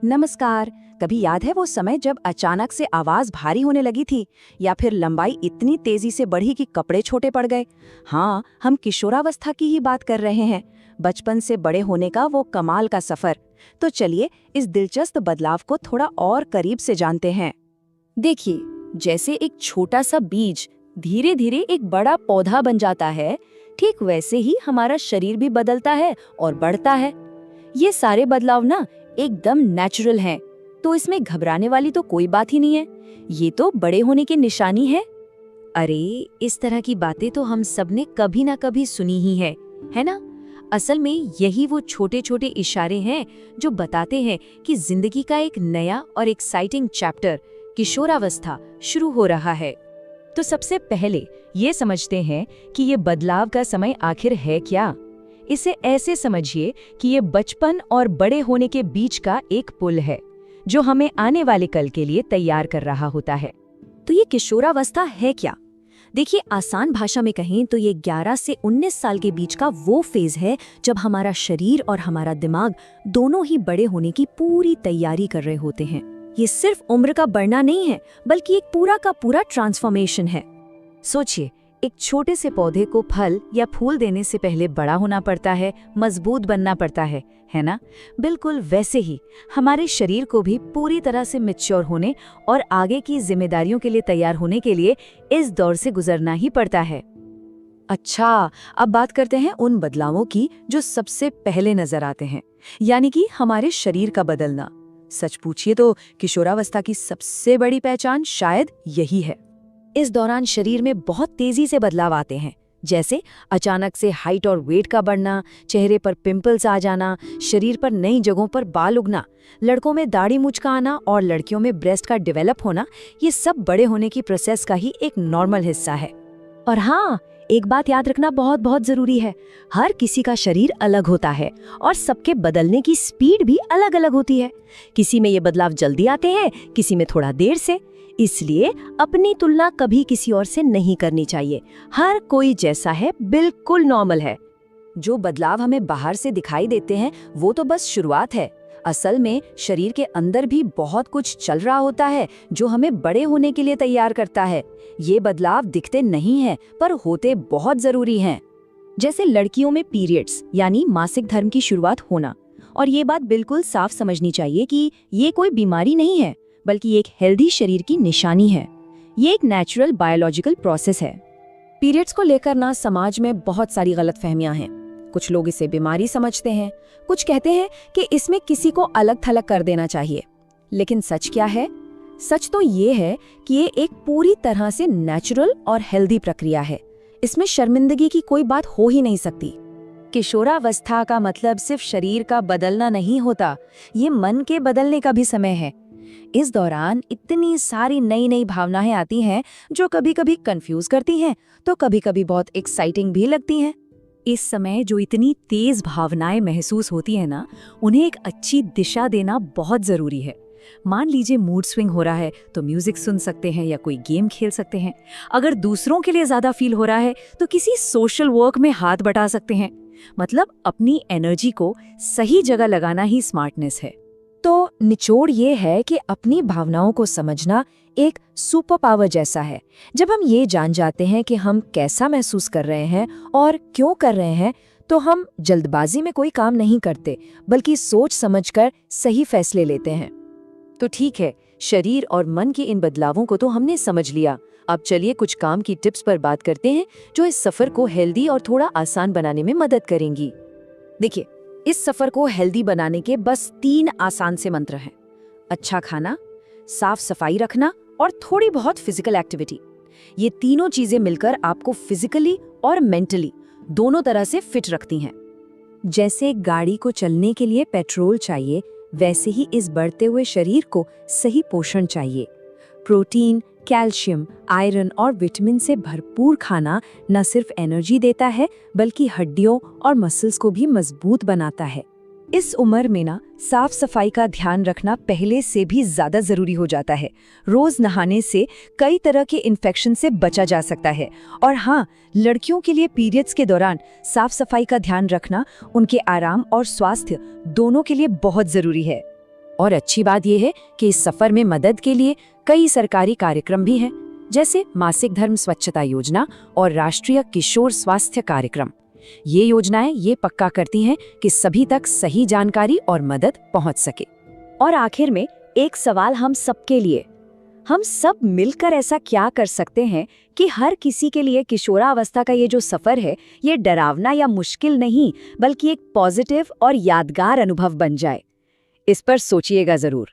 नमस्कार। कभी याद है वो समय जब अचानक से आवाज भारी होने लगी थी या फिर लंबाई इतनी तेजी से बढ़ी कि कपड़े छोटे पड़ गए। हाँ, हम किशोरावस्था की ही बात कर रहे हैं, बचपन से बड़े होने का वो कमाल का सफर। तो चलिए इस दिलचस्प बदलाव को थोड़ा और करीब से जानते हैं। देखिए, जैसे एक छोटा सा बीज धीरे धीरे एक बड़ा पौधा बन जाता है, ठीक वैसे ही हमारा शरीर भी बदलता है और बढ़ता है। ये सारे बदलाव ना एकदम नेचुरल हैं, तो इसमें घबराने वाली तो कोई बात ही नहीं है। ये तो बड़े होने की निशानी है। अरे, इस तरह की बातें तो हम सबने कभी ना कभी सुनी ही है ना? असल में यही वो छोटे छोटे इशारे हैं जो बताते हैं कि जिंदगी का एक नया और एक्साइटिंग चैप्टर, किशोरावस्था, शुरू हो रहा है। तो सबसे पहले ये समझते हैं कि ये बदलाव का समय आखिर है क्या। इसे ऐसे समझिए कि ये बचपन और बड़े होने के बीच का एक पुल है जो हमें आने वाले कल के लिए तैयार कर रहा होता है। तो ये किशोरावस्था है क्या? देखिए, आसान भाषा में कहें तो ये 11 से 19 साल के बीच का वो फेज है जब हमारा शरीर और हमारा दिमाग दोनों ही बड़े होने की पूरी तैयारी कर रहे होते हैं। ये सिर्फ उम्र का बढ़ना नहीं है, बल्कि एक पूरा का पूरा ट्रांसफॉर्मेशन है। सोचिए, एक छोटे से पौधे को फल या फूल देने से पहले बड़ा होना पड़ता है, मजबूत बनना पड़ता है ना? बिल्कुल वैसे ही हमारे शरीर को भी पूरी तरह से मैच्योर होने और आगे की जिम्मेदारियों के लिए तैयार होने के लिए इस दौर से गुजरना ही पड़ता है। अच्छा, अब बात करते हैं उन बदलावों की जो सबसे पहले नजर आते हैं, यानी कि हमारे शरीर का बदलना। सच पूछिए तो किशोरावस्था की सबसे बड़ी पहचान शायद यही है। इस दौरान शरीर में बहुत तेजी से बदलाव आते हैं, जैसे अचानक से हाइट और वेट का बढ़ना, चेहरे पर पिंपल्स आ जाना, शरीर पर नई जगहों पर बाल उगना, लड़कों में दाढ़ी मूंछ का आना और लड़कियों में ब्रेस्ट का डेवलप होना। ये सब बड़े होने की प्रोसेस का ही एक नॉर्मल हिस्सा है। और हाँ, एक बात याद रखना बहुत बहुत जरूरी है, हर किसी का शरीर अलग होता है और सबके बदलने की स्पीड भी अलग अलग होती है। किसी में ये बदलाव जल्दी आते हैं, किसी में थोड़ा देर से। इसलिए अपनी तुलना कभी किसी और से नहीं करनी चाहिए। हर कोई जैसा है बिल्कुल नॉर्मल है। जो बदलाव हमें बाहर से दिखाई देते हैं वो तो बस शुरुआत है। असल में शरीर के अंदर भी बहुत कुछ चल रहा होता है जो हमें बड़े होने के लिए तैयार करता है। ये बदलाव दिखते नहीं हैं पर होते बहुत जरूरी हैं। जैसे लड़कियों में पीरियड्स यानी मासिक धर्म की शुरुआत होना। और ये बात बिल्कुल साफ समझनी चाहिए कि ये कोई बीमारी नहीं है, बल्कि एक हेल्दी शरीर की निशानी है। ये एक नेचुरल बायोलॉजिकल प्रोसेस है। पीरियड्स को लेकर ना समाज में बहुत सारी गलतफहमियां हैं। कुछ लोग इसे बीमारी समझते हैं, कुछ कहते हैं कि इसमें किसी को अलग थलग कर देना चाहिए। लेकिन सच क्या है? सच तो ये है कि ये एक पूरी तरह से नेचुरल और हेल्दी प्रक्रिया है। इसमें शर्मिंदगी की कोई बात हो ही नहीं सकती। किशोरावस्था का मतलब सिर्फ शरीर का बदलना नहीं होता, ये मन के बदलने का भी समय है। इस दौरान इतनी सारी नई नई भावनाएं आती हैं जो कभी कभी कंफ्यूज करती हैं तो कभी कभी बहुत एक्साइटिंग भी लगती हैं। इस समय जो इतनी तेज भावनाएं महसूस होती है ना, उन्हें एक अच्छी दिशा देना बहुत जरूरी है। मान लीजिए मूड स्विंग हो रहा है तो म्यूजिक सुन सकते हैं या कोई गेम खेल सकते हैं। अगर दूसरों के लिए ज्यादा फील हो रहा है तो किसी सोशल वर्क में हाथ बटा सकते हैं। मतलब अपनी एनर्जी को सही जगह लगाना ही स्मार्टनेस है। तो निचोड़ ये है कि अपनी भावनाओं को समझना एक सुपर पावर जैसा है। जब हम ये जान जाते हैं कि हम कैसा महसूस कर रहे हैं और क्यों कर रहे हैं, तो हम जल्दबाजी में कोई काम नहीं करते, बल्कि सोच समझकर सही फैसले लेते हैं। तो ठीक है, शरीर और मन के इन बदलावों को तो हमने समझ लिया। अब चलिए कुछ काम की टिप्स पर बात करते हैं जो इस सफर को हेल्दी और थोड़ा आसान बनाने में मदद करेंगी। देखिए, इस सफर को हेल्दी बनाने के बस 3 आसान से मंत्र हैं। अच्छा खाना, साफ सफाई रखना और थोड़ी बहुत फिजिकल एक्टिविटी। ये तीनों चीजें मिलकर आपको फिजिकली और मेंटली दोनों तरह से फिट रखती हैं। जैसे गाड़ी को चलने के लिए पेट्रोल चाहिए, वैसे ही इस बढ़ते हुए शरीर को सही पोषण चाहिए। प्रोटीन, कैल्शियम, आयरन और विटामिन से भरपूर खाना न सिर्फ एनर्जी देता है, बल्कि हड्डियों और मसल्स को भी मजबूत बनाता है। इस उम्र में ना साफ सफाई का ध्यान रखना पहले से भी ज्यादा जरूरी हो जाता है। रोज नहाने से कई तरह के इन्फेक्शन से बचा जा सकता है। और हाँ, लड़कियों के लिए पीरियड्स के दौरान साफ सफाई का ध्यान रखना उनके आराम और स्वास्थ्य दोनों के लिए बहुत जरूरी है। और अच्छी बात यह है कि इस सफर में मदद के लिए कई सरकारी कार्यक्रम भी हैं, जैसे मासिक धर्म स्वच्छता योजना और राष्ट्रीय किशोर स्वास्थ्य कार्यक्रम। ये योजनाएं ये पक्का करती हैं कि सभी तक सही जानकारी और मदद पहुंच सके। और आखिर में एक सवाल हम सबके लिए, हम सब मिलकर ऐसा क्या कर सकते हैं कि हर किसी के लिए किशोरावस्था का ये जो सफर है, ये डरावना या मुश्किल नहीं, बल्कि एक पॉजिटिव और यादगार अनुभव बन जाए। इस पर सोचिएगा जरूर।